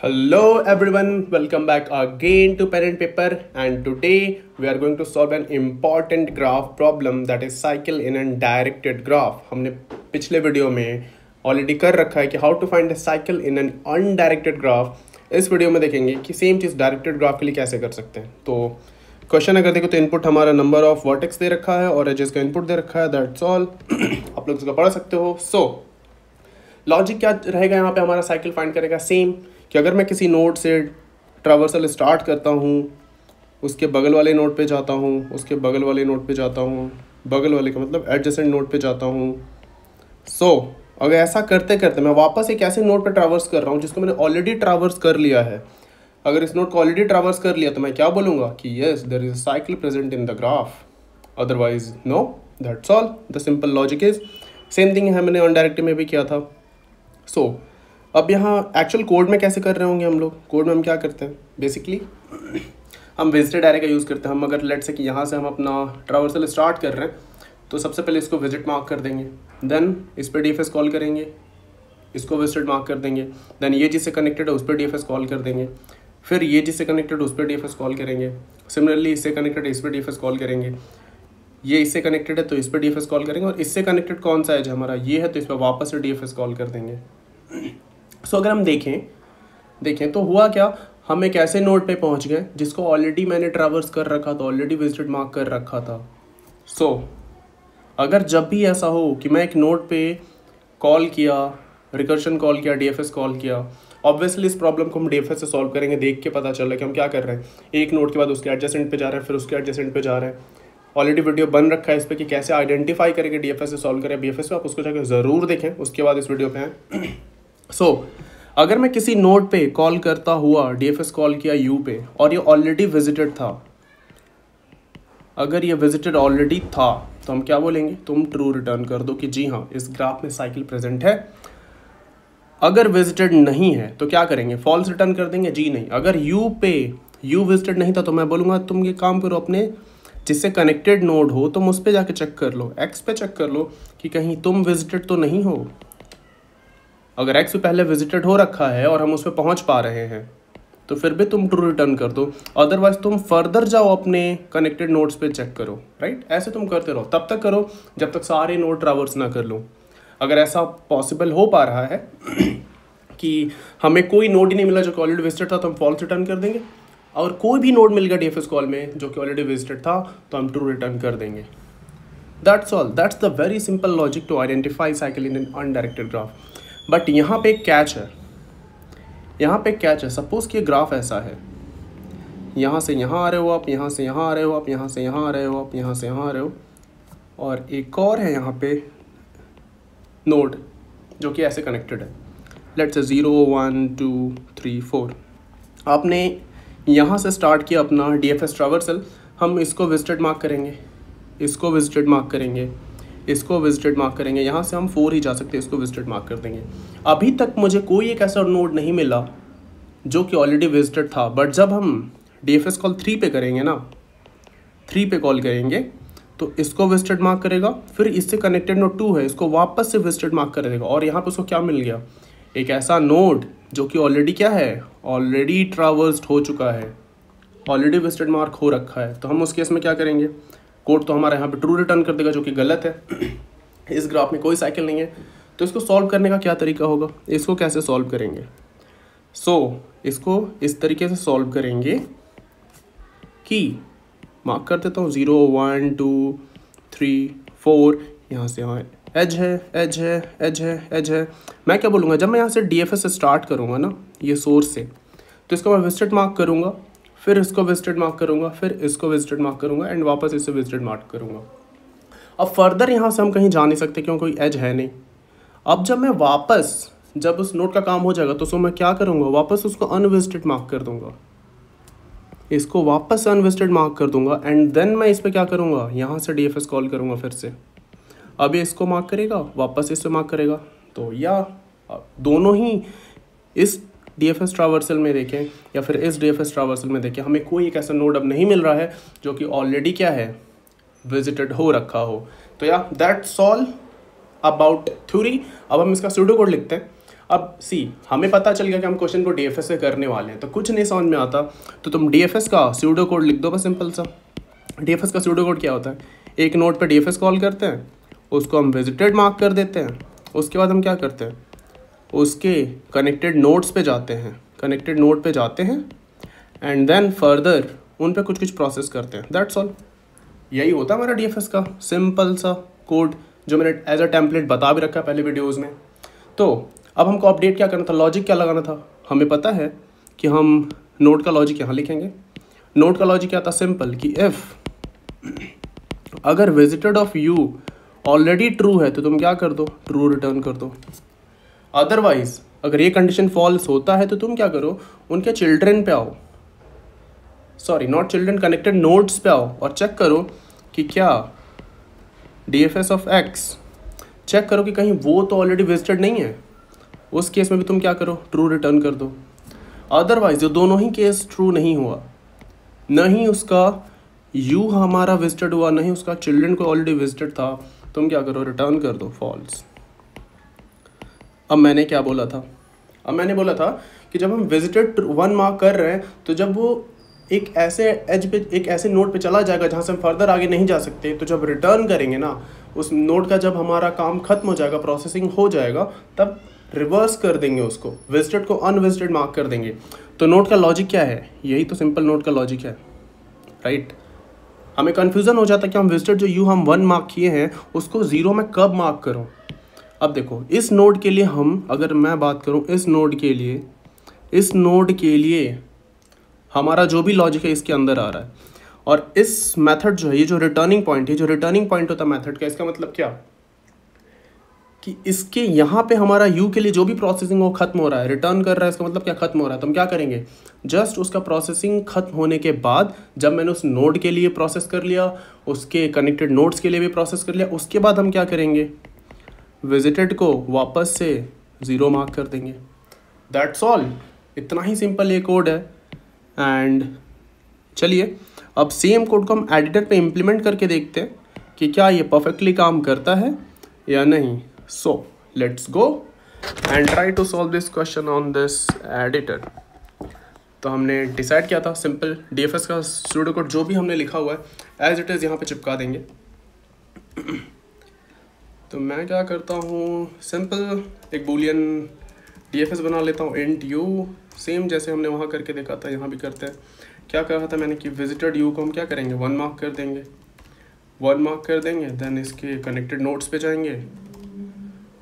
Hello everyone, welcome back again to Pen and Paper, and today we are going to solve an important graph problem, that is cycle in an directed graph. हमने पिछले video में already कर रखा है कि how to find a cycle in an undirected graph. इस video में देखेंगे कि सेम चीज़ डायरेक्टेड ग्राफ के लिए कैसे कर सकते हैं। तो क्वेश्चन अगर देखो तो इनपुट हमारा नंबर ऑफ वर्टेक्स दे रखा है और एजेस का इनपुट दे रखा है, दैट्स ऑल। आप लोग इसका पढ़ सकते हो। सो लॉजिक क्या रहेगा यहाँ पे हमारा साइकिल फाइंड करेगा सेम, कि अगर मैं किसी नोड से ट्रावर्सल स्टार्ट करता हूँ, उसके बगल वाले नोड पे जाता हूँ, उसके बगल वाले नोड पे जाता हूँ, बगल वाले का मतलब एडजेसेंट नोड पे जाता हूँ। सो अगर ऐसा करते करते मैं वापस एक ऐसे नोड पे ट्रावर्स कर रहा हूँ जिसको मैंने ऑलरेडी ट्रावर्स कर लिया है, अगर इस नोड को ऑलरेडी ट्रावर्स कर लिया तो मैं क्या बोलूँगा कि yes there is a cycle present in the graph, otherwise no. That's all, the simple logic is same thing है, मैंने अनडायरेक्टेड में भी किया था। सो अब यहाँ एक्चुअल कोड में कैसे कर रहे होंगे हम लोग। कोड में हम क्या करते हैं, बेसिकली हम विजिटेड एरे का यूज़ करते हैं। हम अगर लेट से कि यहाँ से हम अपना ट्रावर्सल स्टार्ट कर रहे हैं तो सबसे पहले इसको विजिट मार्क कर देंगे, देन इस पर डीएफएस कॉल करेंगे, इसको विजिटेड मार्क कर देंगे, देन ये जिससे कनेक्टेड है उस पर डीएफएस कॉल कर देंगे, फिर ये जिससे कनेक्टेड उस पर डीएफएस कॉल करेंगे, सिमिलरली इससे कनेक्टेड है इस पर डीएफएस कॉल करेंगे, ये इससे कनेक्टेड है तो इस पर डीएफएस कॉल करेंगे, और इससे कनेक्टेड कौन सा एज हमारा ये है तो इस पर वापस से डीएफएस कॉल कर देंगे। सो अगर हम देखें तो हुआ क्या, हम एक ऐसे नोड पे पहुंच गए जिसको ऑलरेडी मैंने ट्रैवर्स कर रखा था, ऑलरेडी विजिटेड मार्क कर रखा था। सो अगर जब भी ऐसा हो कि मैं एक नोड पे कॉल किया, रिकर्शन कॉल किया, डीएफएस कॉल किया, ऑब्वियसली इस प्रॉब्लम को हम डीएफएस से सॉल्व करेंगे। देख के पता चल रहा है कि हम क्या कर रहे हैं, एक नोड के बाद उसके एडजेसेंट पे जा रहे हैं, फिर उसके एडजेसेंट पे जा रहे हैं। ऑलरेडी वीडियो बन रखा है इस पर कि कैसे आइडेंटिफाई करेंगे डीएफएस से सॉल्व करें बीएफएस पे, आप उसको जाकर ज़रूर देखें, उसके बाद इस वीडियो पे हैं। सो अगर मैं किसी नोड पे कॉल करता हुआ डीएफएस कॉल किया यू पे और ये ऑलरेडी विजिटेड था, अगर ये विजिटेड ऑलरेडी था तो हम क्या बोलेंगे, तुम ट्रू रिटर्न कर दो कि जी हाँ इस ग्राफ में साइकिल प्रेजेंट है। अगर विजिटेड नहीं है तो क्या करेंगे, फॉल्स रिटर्न कर देंगे, जी नहीं। अगर यू विजिटेड नहीं था तो मैं बोलूँगा तुम ये काम करो, अपने जिससे कनेक्टेड नोड हो तुम उस पर जाके चेक कर लो, एक्स पे चेक कर लो कि कहीं तुम विजिटेड तो नहीं हो। अगर एक्स पे पहले विजिटेड हो रखा है और हम उस पर पहुँच पा रहे हैं तो फिर भी तुम ट्रू रिटर्न कर दो, अदरवाइज तुम फर्दर जाओ अपने कनेक्टेड नोड्स पे चेक करो, राइट। ऐसे तुम करते रहो, तब तक करो जब तक सारे नोड ट्रावर्स ना कर लो। अगर ऐसा पॉसिबल हो पा रहा है कि हमें कोई नोड ही नहीं मिला जो कि ऑलरेडी विजिटेड था तो हम फॉल्स रिटर्न कर देंगे, और कोई भी नोड मिल गया डीएफएस कॉल में जो कि ऑलरेडी विजिटेड था तो हम ट्रू रिटर्न कर देंगे। That's all, that's the very simple logic to identify cycle in an undirected graph. But यहाँ पे एक कैच है, सपोज कि ग्राफ ऐसा है, यहाँ से यहाँ आ रहे हो आप, यहाँ से यहाँ आ रहे हो आप, यहाँ से यहाँ आ रहे हो आप, यहाँ से यहाँ आ रहे हो, और एक और है यहाँ पे नोड जो कि ऐसे कनेक्टेड है, लेट्स से 0 1 2 3 4। आपने यहाँ से स्टार्ट किया अपना डीएफएस ट्रावर्सल, हम इसको विजिटेड मार्क करेंगे, इसको विजिटेड मार्क करेंगे, इसको विजिटेड मार्क करेंगे, यहाँ से हम 4 ही जा सकते हैं, इसको विजिटेड मार्क कर देंगे। अभी तक मुझे कोई एक ऐसा नोड नहीं मिला जो कि ऑलरेडी विजिटेड था, बट जब हम डीएफएस कॉल 3 पे करेंगे ना, 3 पे कॉल करेंगे तो इसको विजिटेड मार्क करेगा, फिर इससे कनेक्टेड नोड 2 है इसको वापस से विजिटेड मार्क कर देगा, और यहाँ पे उसको क्या मिल गया, एक ऐसा नोड जो कि ऑलरेडी क्या है, ऑलरेडी ट्रावर्स्ड हो चुका है, ऑलरेडी विजिटेड मार्क हो रखा है। तो हम उस केस में क्या करेंगे, कोड तो हमारा यहाँ पे ट्रू रिटर्न कर देगा जो कि गलत है। इस ग्राफ में कोई साइकिल नहीं है, तो इसको सॉल्व करने का क्या तरीका होगा, इसको कैसे सॉल्व करेंगे। सो इसको इस तरीके से सॉल्व करेंगे कि मार्क कर देता हूँ 0 1 2 3 4, यहाँ से यहाँ एज है, एज है, एज है, एज है। मैं क्या बोलूँगा, जब मैं यहाँ से डीएफएस से स्टार्ट करूँगा ना, ये सोर्स से, तो इसको मैं विजिटेड मार्क करूँगा, फिर इसको विजिटेड मार्क करूँगा, फिर इसको विजिटेड मार्क करूँगा, एंड वापस इसे विजिटेड मार्क करूँगा। अब फर्दर यहाँ से हम कहीं जा नहीं सकते क्योंकि कोई एज है नहीं। अब जब मैं वापस, जब उस नोड का काम हो जाएगा तो उसको मैं क्या करूँगा, वापस उसको अनविजिटेड मार्क कर दूँगा, इसको वापस अनविजिटेड मार्क कर दूँगा, एंड देन मैं इस पर क्या करूँगा, यहाँ से डीएफएस कॉल करूँगा फिर से। अब ये इसको मार्क करेगा, वापस इससे मार्क करेगा, तो या दोनों ही इस डीएफएस ट्रावर्सल में देखें या फिर इस डीएफएस ट्रावर्सल में देखें, हमें कोई एक ऐसा नोड अब नहीं मिल रहा है जो कि ऑलरेडी क्या है, विजिटेड हो रखा हो। तो या दैट्स ऑल अबाउट थ्योरी। अब हम इसका सूडो कोड लिखते हैं। अब सी हमें पता चल गया कि हम क्वेश्चन को डीएफएस से करने वाले हैं, तो कुछ नहीं समझ में आता तो तुम डीएफएस का स्यूडो कोड लिख दो बस, सिंपल सा। डीएफएस का स्यूडो कोड क्या होता है, एक नोड पे डीएफएस कॉल करते हैं, उसको हम विजिटेड मार्क कर देते हैं, उसके बाद हम क्या करते हैं, उसके कनेक्टेड नोड्स पे जाते हैं, कनेक्टेड नोड पे जाते हैं एंड देन फर्दर उन पे कुछ कुछ प्रोसेस करते हैं, दैट्स ऑल। यही होता है हमारा डीएफएस का सिंपल सा कोड, जो मैंने एज अ टेम्पलेट बता भी रखा है पहले वीडियोज़ में। तो अब हमको अपडेट क्या करना था, लॉजिक क्या लगाना था, हमें पता है कि हम नोड का लॉजिक यहाँ लिखेंगे। नोड का लॉजिक क्या था, सिंपल कि इफ़ अगर visited of you already true है तो तुम क्या कर दो, ट्रू रिटर्न कर दो। अदरवाइज अगर ये कंडीशन फॉल्स होता है तो तुम क्या करो, उनके चिल्ड्रन पे आओ, sorry not children, connected nodes पे आओ और चेक करो कि क्या डीएफएस ऑफ एक्स, चेक करो कि कहीं वो तो ऑलरेडी विजिटेड नहीं है। उस केस में भी तुम क्या करो, ट्रू रिटर्न कर दो। अदरवाइज जो दोनों ही केस ट्रू नहीं हुआ, नहीं उसका यू हमारा विजिटेड हुआ, नहीं उसका चिल्ड्रन को ऑलरेडी विजिटेड था, तुम क्या करो, रिटर्न कर दो फॉल्स। अब मैंने क्या बोला था, अब मैंने बोला था कि जब हम विजिटेड 1 मार्क कर रहे हैं तो जब वो एक ऐसे एज पे, एक ऐसे नोड पे चला जाएगा जहाँ से हम फर्दर आगे नहीं जा सकते, तो जब रिटर्न करेंगे ना उस नोड का, जब हमारा काम खत्म हो जाएगा, प्रोसेसिंग हो जाएगा, तब रिवर्स कर देंगे उसको, विजिटेड को अनविजिटेड मार्क कर देंगे। तो नोड का लॉजिक क्या है, यही तो सिंपल नोड का लॉजिक है, राइट। हमें कन्फ्यूज़न हो जाता है कि हम विजिटेड जो यू हम 1 मार्क किए हैं उसको 0 में कब मार्क करूँ। अब देखो इस नोड के लिए हम, अगर मैं बात करूँ इस नोड के लिए, इस नोड के लिए हमारा जो भी लॉजिक है इसके अंदर आ रहा है, और इस मेथड जो है, ये जो रिटर्निंग पॉइंट है, जो रिटर्निंग पॉइंट होता है मेथड का, इसका मतलब क्या कि इसके यहाँ पे हमारा यू के लिए जो भी प्रोसेसिंग वो खत्म हो रहा है, रिटर्न कर रहा है, इसका मतलब क्या, खत्म हो रहा है। तो हम क्या करेंगे, जस्ट उसका प्रोसेसिंग खत्म होने के बाद, जब मैंने उस नोड के लिए प्रोसेस कर लिया, उसके कनेक्टेड नोड्स के लिए भी प्रोसेस कर लिया, उसके बाद हम क्या करेंगे, विजिटेड को वापस से 0 मार्क कर देंगे, दैट्स ऑल। इतना ही सिंपल ये कोड है। एंड चलिए अब सेम कोड को हम एडिटर पे इम्प्लीमेंट करके देखते हैं कि क्या ये परफेक्टली काम करता है या नहीं। So let's go and try to solve this question on this editor. तो हमने डिसाइड किया था सिंपल डीएफएस का स्यूडो कोड जो भी हमने लिखा हुआ है एज इट इज़ यहाँ पे चिपका देंगे। तो मैं क्या करता हूँ, सिंपल एक बूलियन डीएफएस बना लेता हूँ, इंट यू, सेम जैसे हमने वहाँ करके देखा था यहाँ भी करते हैं। क्या कहा था मैंने कि विजिटेड यू को हम क्या करेंगे, 1 मार्क कर देंगे, 1 मार्क कर देंगे, देन इसके कनेक्टेड नोड्स पे जाएंगे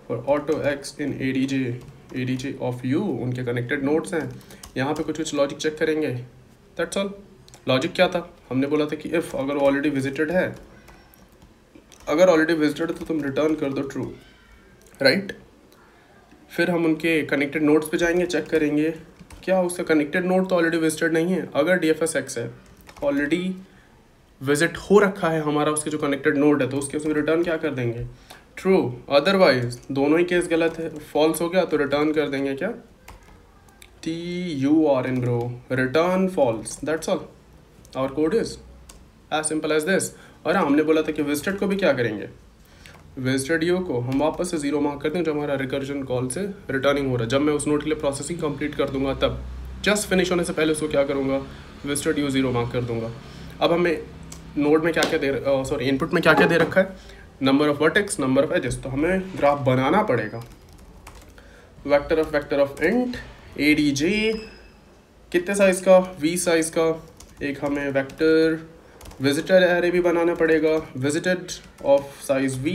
और auto x in ADJ of you, उनके कनेक्टेड नोड्स हैं, यहाँ पे कुछ लॉजिक चेक करेंगे, दैट्स ऑल। लॉजिक क्या था, हमने बोला था कि इफ़ अगर ऑलरेडी विजिटेड है, अगर ऑलरेडी विजिटेड है तो तुम रिटर्न कर दो ट्रू, राइट। फिर हम उनके कनेक्टेड नोड्स पे जाएंगे, चेक करेंगे क्या उसका कनेक्टेड नोड तो ऑलरेडी विजिटेड नहीं है। अगर डीएफएस एक्स है, ऑलरेडी विजिट हो रखा है हमारा उसके जो कनेक्टेड नोड है, तो उसके उसमें रिटर्न क्या कर देंगे, ट्रू। अदरवाइज दोनों ही केस गलत है, फॉल्स हो गया तो रिटर्न कर देंगे क्या, TURN bro, return false, that's all. Our code is as simple as this. और हाँ, हमने बोला था कि विजिटेड को भी क्या करेंगे, विजिटेड यू को हम वापस से 0 मार्क कर दें, जो हमारा रिकर्जन कॉल से रिटर्निंग हो रहा है। जब मैं उस नोड के लिए प्रोसेसिंग कंप्लीट कर दूंगा, तब जस्ट फिनिश होने से पहले उसको क्या करूँगा, विजिटेड यू 0 मार्क कर दूंगा। अब हमें नोड में क्या क्या दे, इनपुट में क्या क्या दे रखा है, number of vertex, number of edges. तो हमें ग्राफ बनाना पड़ेगा, वेक्टर ऑफ इंट ADJ, कितने साइज़ का, V साइज़ का। एक हमें वेक्टर विजिटर एरे भी बनाना पड़ेगा, विजिटेड ऑफ साइज V,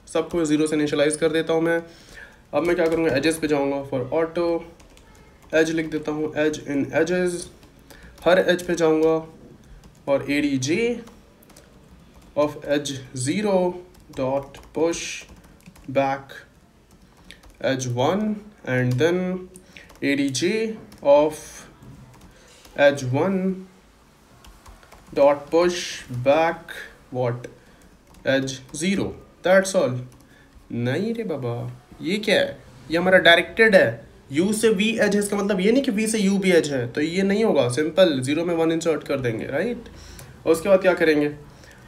सबको 0 से इनिशियलाइज कर देता हूँ मैं। अब मैं क्या करूँगा, एजेस पे जाऊँगा, फॉर ऑटो एज लिख देता हूँ, एज इन एजेस, हर एज पे जाऊँगा और ADJ of edge 0 dot push back edge 1 and then ADJ of edge 1 dot push back what edge 0, that's all। नहीं रे बाबा, ये क्या है, ये हमारा डायरेक्टेड है, u से v एज है, इसका मतलब ये नहीं कि v से u भी एज है, तो ये नहीं होगा, सिंपल 0 में 1 इंसर्ट कर देंगे, राइट। और उसके बाद क्या करेंगे,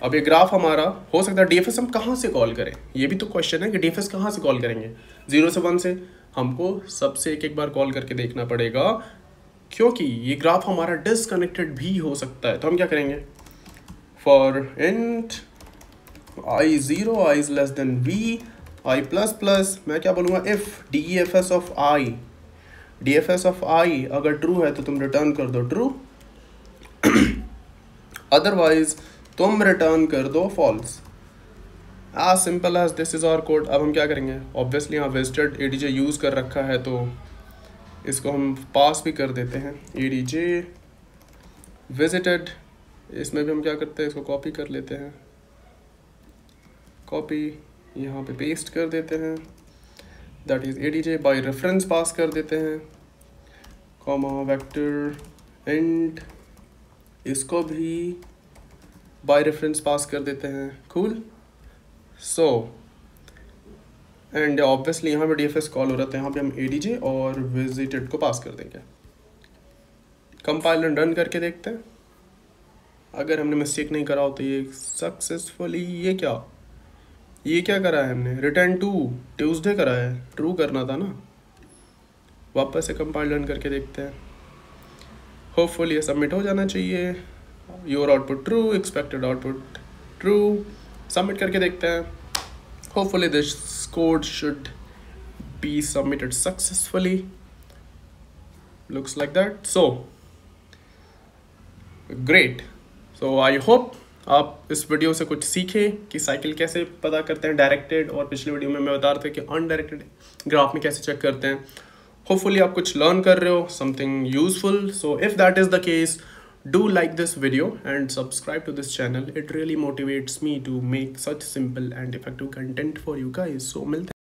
अब ये ग्राफ हमारा हो सकता है डीएफएस हम कहाँ से कॉल करें, ये भी तो क्वेश्चन है कि डीएफएस कहाँ से कॉल करेंगे, 0 से 1 से। हमको सबसे एक एक बार कॉल करके देखना पड़ेगा, क्योंकि ये ग्राफ हमारा डिसकनेक्टेड भी हो सकता है। तो हम क्या करेंगे, for int i0 i is less than v i plus plus, मैं क्या बोलूँगा, इफ dfs ऑफ i अगर ट्रू है तो तुम रिटर्न कर दो ट्रू, अदरवाइज तुम रिटर्न कर दो false. As simple as this is our code. अब हम क्या करेंगे, ऑब्वियसली यहाँ विजिटेड एडीजे यूज़ कर रखा है तो इसको हम पास भी कर देते हैं, एडीजे विजिटेड। इसमें भी हम क्या करते हैं, इसको कॉपी कर लेते हैं, कॉपी यहाँ पे पेस्ट कर देते हैं, that is ADJ by reference pass कर देते हैं, कॉमा वेक्टर एंड इसको भी बाय रेफरेंस पास कर देते हैं। कूल। सो एंड ऑब्वियसली यहाँ पे डीएफएस कॉल हो रहा था, यहाँ पे हम एडीजे और विजिटेड को पास कर देंगे। कंपाइल एंड रन करके देखते हैं, अगर हमने मिस्टेक नहीं करा हो तो ये सक्सेसफुली, ये क्या करा है हमने, रिटर्न टू ट्यूसडे करा है, ट्रू करना था ना। वापस से कंपाइल रन करके देखते हैं, होपफुली ये सबमिट हो जाना चाहिए। Your output true, expected output true, submit करके देखते हैं। Hopefully this code should be submitted successfully, looks like that. So great. So I hope आप इस वीडियो से कुछ सीखे कि साइकिल कैसे पता करते हैं डायरेक्टेड, और पिछले वीडियो में मैं बता रहा था कि अनडायरेक्टेड ग्राफ में कैसे चेक करते हैं। होपफुली आप कुछ लर्न कर रहे हो, something useful. So if that is the case, do like this video and subscribe to this channel. It really motivates me to make such simple and effective content for you guys. So मिलते हैं।